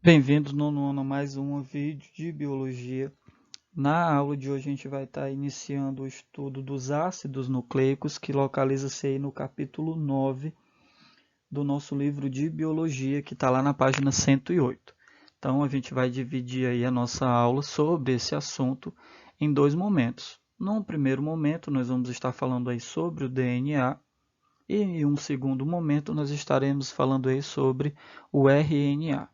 Bem-vindos no nono a mais um vídeo de biologia. Na aula de hoje a gente vai estar iniciando o estudo dos ácidos nucleicos, que localiza-se aí no capítulo 9 do nosso livro de biologia, que está lá na página 108. Então a gente vai dividir aí a nossa aula sobre esse assunto em dois momentos. Num primeiro momento nós vamos estar falando aí sobre o DNA e em um segundo momento nós estaremos falando aí sobre o RNA.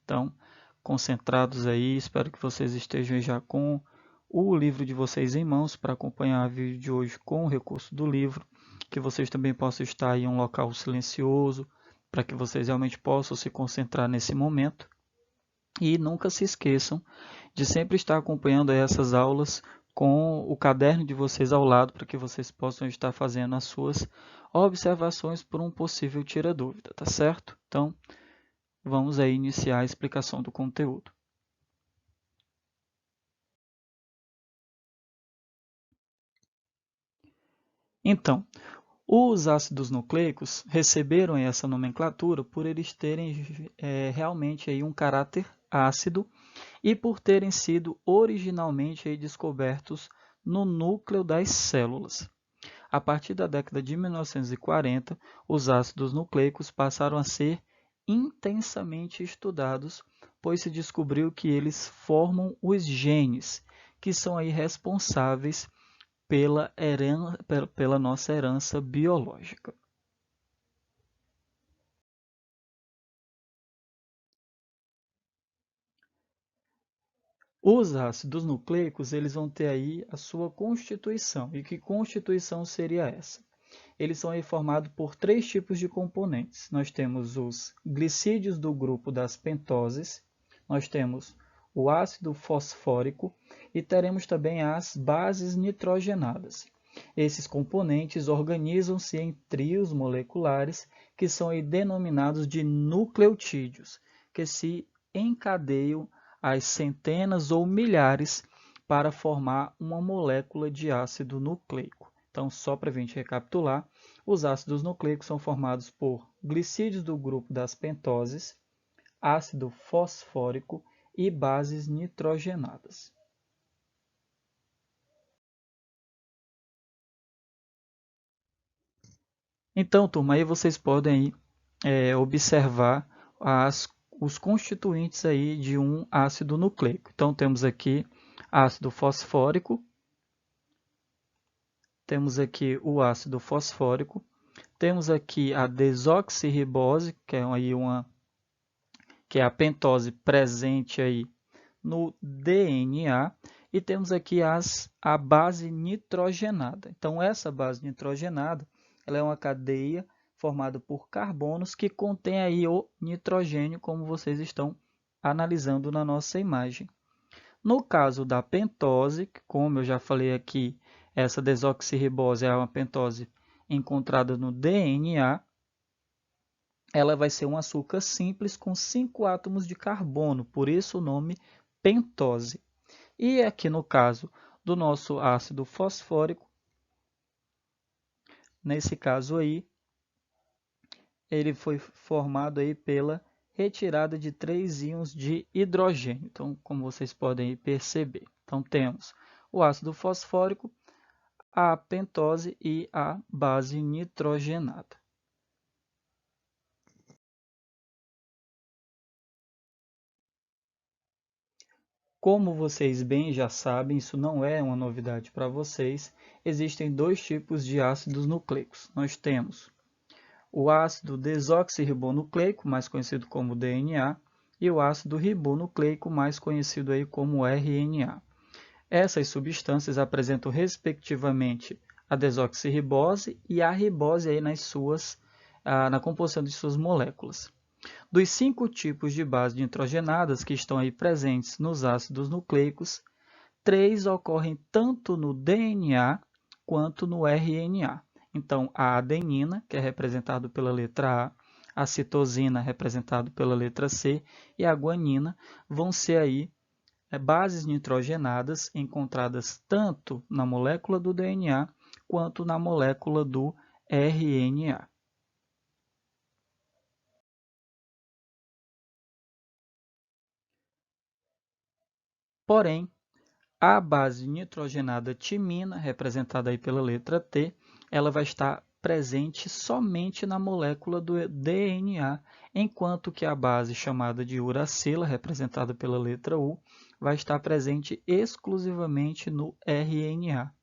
Então, concentrados aí, espero que vocês estejam já com o livro de vocês em mãos para acompanhar o vídeo de hoje com o recurso do livro, que vocês também possam estar em um local silencioso, para que vocês realmente possam se concentrar nesse momento. E nunca se esqueçam de sempre estar acompanhando essas aulas com o caderno de vocês ao lado, para que vocês possam estar fazendo as suas observações por um possível tira-dúvida, tá certo? Então, vamos aí iniciar a explicação do conteúdo. Então, os ácidos nucleicos receberam essa nomenclatura por eles terem realmente aí um caráter ácido e por terem sido originalmente aí descobertos no núcleo das células. A partir da década de 1940, os ácidos nucleicos passaram a ser intensamente estudados, pois se descobriu que eles formam os genes, que são aí responsáveis pela nossa herança biológica. Os ácidos nucleicos eles vão ter aí a sua constituição. E que constituição seria essa? Eles são aí formados por três tipos de componentes. Nós temos os glicídios do grupo das pentoses, nós temos o ácido fosfórico e teremos também as bases nitrogenadas. Esses componentes organizam-se em trios moleculares que são aí denominados de nucleotídeos, que se encadeiam às centenas ou milhares para formar uma molécula de ácido nucleico. Então, só para a gente recapitular, os ácidos nucleicos são formados por glicídios do grupo das pentoses, ácido fosfórico e bases nitrogenadas. Então, turma, aí vocês podem observar os constituintes aí de um ácido nucleico. Então, temos aqui ácido fosfórico, temos aqui o ácido fosfórico, temos aqui a desoxirribose, que é aí que é a pentose presente aí no DNA, e temos aqui a base nitrogenada. Então, essa base nitrogenada ela é uma cadeia formada por carbonos que contém aí o nitrogênio, como vocês estão analisando na nossa imagem. No caso da pentose, como eu já falei aqui, essa desoxirribose é uma pentose encontrada no DNA, ela vai ser um açúcar simples com 5 átomos de carbono, por isso o nome pentose. E aqui no caso do nosso ácido fosfórico, nesse caso aí, ele foi formado aí pela retirada de 3 íons de hidrogênio. Então, como vocês podem perceber. Então, temos o ácido fosfórico, a pentose e a base nitrogenada. Como vocês bem já sabem, isso não é uma novidade para vocês, existem dois tipos de ácidos nucleicos. Nós temos o ácido desoxirribonucleico, mais conhecido como DNA, e o ácido ribonucleico, mais conhecido aí como RNA. Essas substâncias apresentam respectivamente a desoxirribose e a ribose aí na composição de suas moléculas. Dos 5 tipos de bases nitrogenadas que estão aí presentes nos ácidos nucleicos, 3 ocorrem tanto no DNA quanto no RNA. Então, a adenina, que é representado pela letra A citosina, representado pela letra C, e a guanina vão ser aí bases nitrogenadas encontradas tanto na molécula do DNA quanto na molécula do RNA. Porém, a base nitrogenada timina, representada aí pela letra T, ela vai estar presente somente na molécula do DNA, enquanto que a base chamada de uracila, representada pela letra U, vai estar presente exclusivamente no RNA.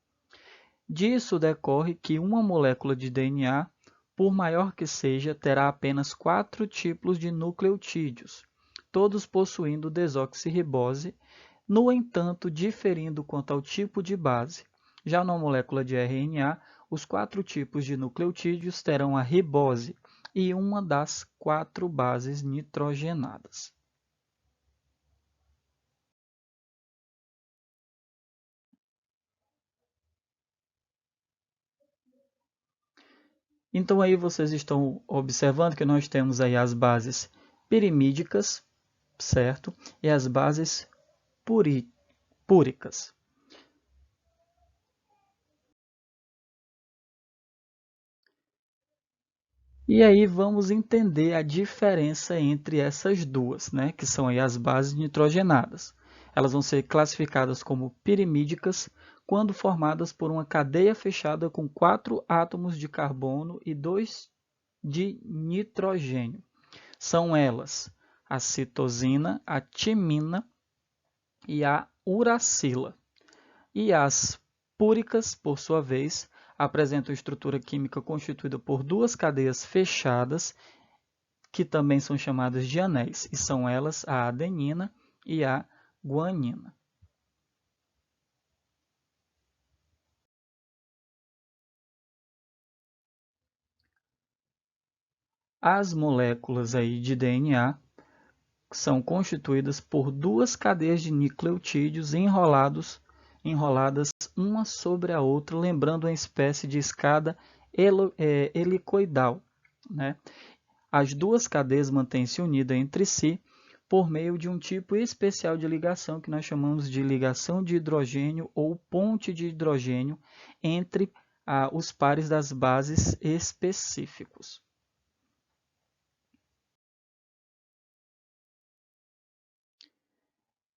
Disso decorre que uma molécula de DNA, por maior que seja, terá apenas 4 tipos de nucleotídeos, todos possuindo desoxirribose, no entanto, diferindo quanto ao tipo de base. Já na molécula de RNA, os 4 tipos de nucleotídeos terão a ribose e uma das 4 bases nitrogenadas. Então aí vocês estão observando que nós temos aí as bases pirimídicas, certo? E as bases púricas. E aí vamos entender a diferença entre essas duas, né? Que são aí as bases nitrogenadas. Elas vão ser classificadas como pirimídicas quando formadas por uma cadeia fechada com 4 átomos de carbono e 2 de nitrogênio. São elas a citosina, a timina e a uracila. E as púricas, por sua vez, apresentam estrutura química constituída por 2 cadeias fechadas, que também são chamadas de anéis, e são elas a adenina e a guanina. As moléculas aí de DNA são constituídas por 2 cadeias de nucleotídeos enroladas uma sobre a outra, lembrando uma espécie de escada helicoidal, né? As 2 cadeias mantêm-se unidas entre si por meio de um tipo especial de ligação que nós chamamos de ligação de hidrogênio ou ponte de hidrogênio entre os pares das bases específicos.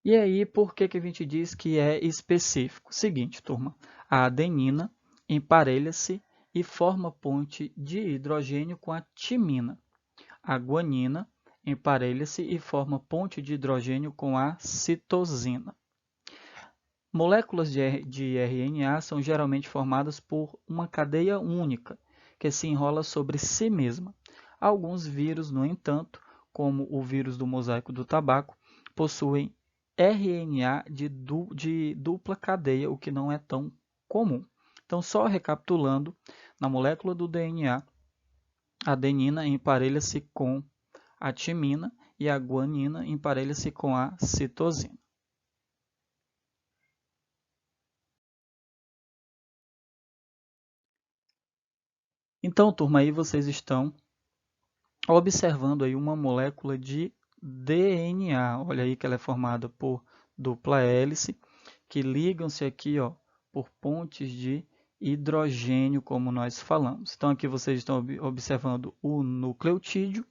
E aí, por que a gente diz que é específico? Seguinte, turma, a adenina emparelha-se e forma ponte de hidrogênio com a timina. A guanina emparelha-se e forma ponte de hidrogênio com a citosina. Moléculas de RNA são geralmente formadas por uma cadeia única, que se enrola sobre si mesma. Alguns vírus, no entanto, como o vírus do mosaico do tabaco, possuem RNA de dupla cadeia, o que não é tão comum. Então, só recapitulando, na molécula do DNA, a adenina emparelha-se com a timina e a guanina emparelha-se com a citosina. Então, turma, aí vocês estão observando aí uma molécula de DNA. Olha aí que ela é formada por dupla hélice, que ligam-se aqui, ó, por pontes de hidrogênio, como nós falamos. Então, aqui vocês estão observando o nucleotídeo.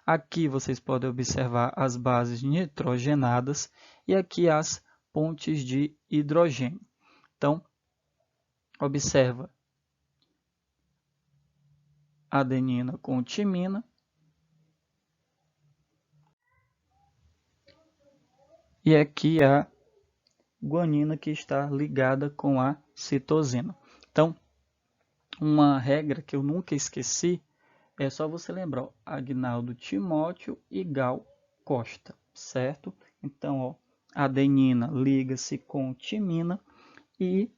Aqui vocês podem observar as bases nitrogenadas e aqui as pontes de hidrogênio. Então, observa adenina com timina e aqui a guanina que está ligada com a citosina. Então, uma regra que eu nunca esqueci é só você lembrar, ó, Agnaldo Timóteo e Gal Costa, certo? Então, ó, adenina liga-se com timina e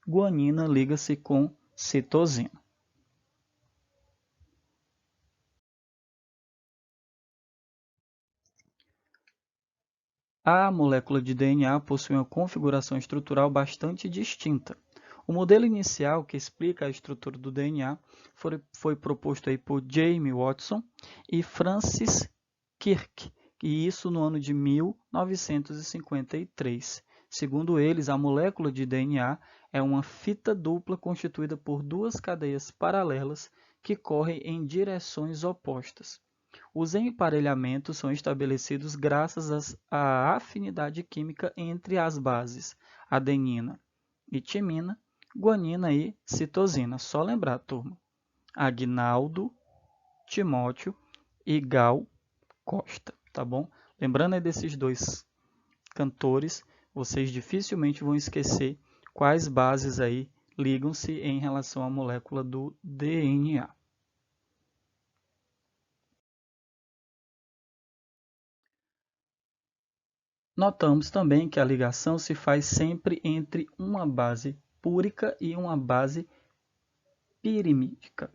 guanina liga-se com citosina. A molécula de DNA possui uma configuração estrutural bastante distinta. O modelo inicial que explica a estrutura do DNA foi proposto aí por James Watson e Francis Crick, e isso no ano de 1953. Segundo eles, a molécula de DNA é uma fita dupla constituída por 2 cadeias paralelas que correm em direções opostas. Os emparelhamentos são estabelecidos graças à afinidade química entre as bases adenina e timina, guanina e citosina. Só lembrar, turma. Aguinaldo, Timóteo e Gal Costa, tá bom? Lembrando aí desses dois cantores, vocês dificilmente vão esquecer quais bases aí ligam-se em relação à molécula do DNA. Notamos também que a ligação se faz sempre entre uma base púrica e uma base pirimídica,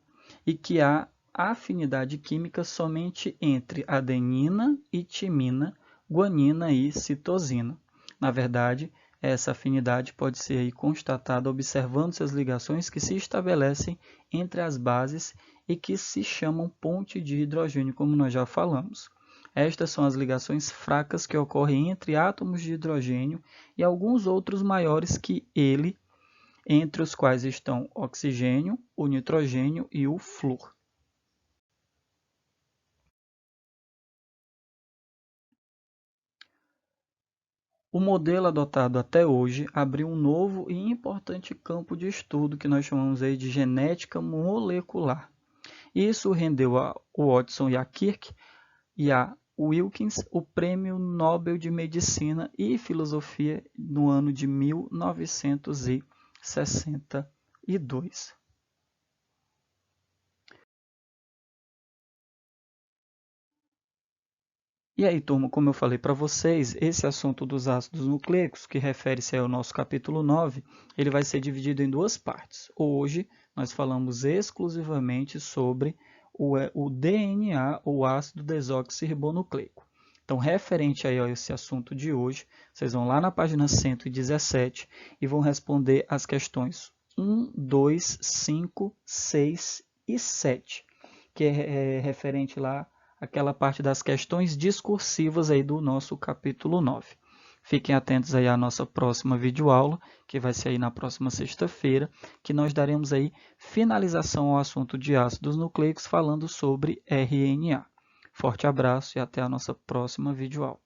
e que há afinidade química somente entre adenina e timina, guanina e citosina. Na verdade, essa afinidade pode ser aí constatada observando-se as ligações que se estabelecem entre as bases e que se chamam ponte de hidrogênio, como nós já falamos. Estas são as ligações fracas que ocorrem entre átomos de hidrogênio e alguns outros maiores que ele, entre os quais estão o oxigênio, o nitrogênio e o flúor. O modelo adotado até hoje abriu um novo e importante campo de estudo que nós chamamos aí de genética molecular. Isso rendeu a Watson e a Crick e a Wilkins o Prêmio Nobel de Medicina e Filosofia no ano de 1962. E aí, turma, como eu falei para vocês, esse assunto dos ácidos nucleicos, que refere-se ao nosso capítulo 9, ele vai ser dividido em duas partes. Hoje, nós falamos exclusivamente sobre o DNA, ou ácido desoxirribonucleico. Então, referente aí a esse assunto de hoje, vocês vão lá na página 117 e vão responder as questões 1, 2, 5, 6 e 7, que é referente lá aquela parte das questões discursivas aí do nosso capítulo 9. Fiquem atentos aí à nossa próxima videoaula, que vai ser aí na próxima sexta-feira, que nós daremos aí finalização ao assunto de ácidos nucleicos falando sobre RNA. Forte abraço e até a nossa próxima videoaula.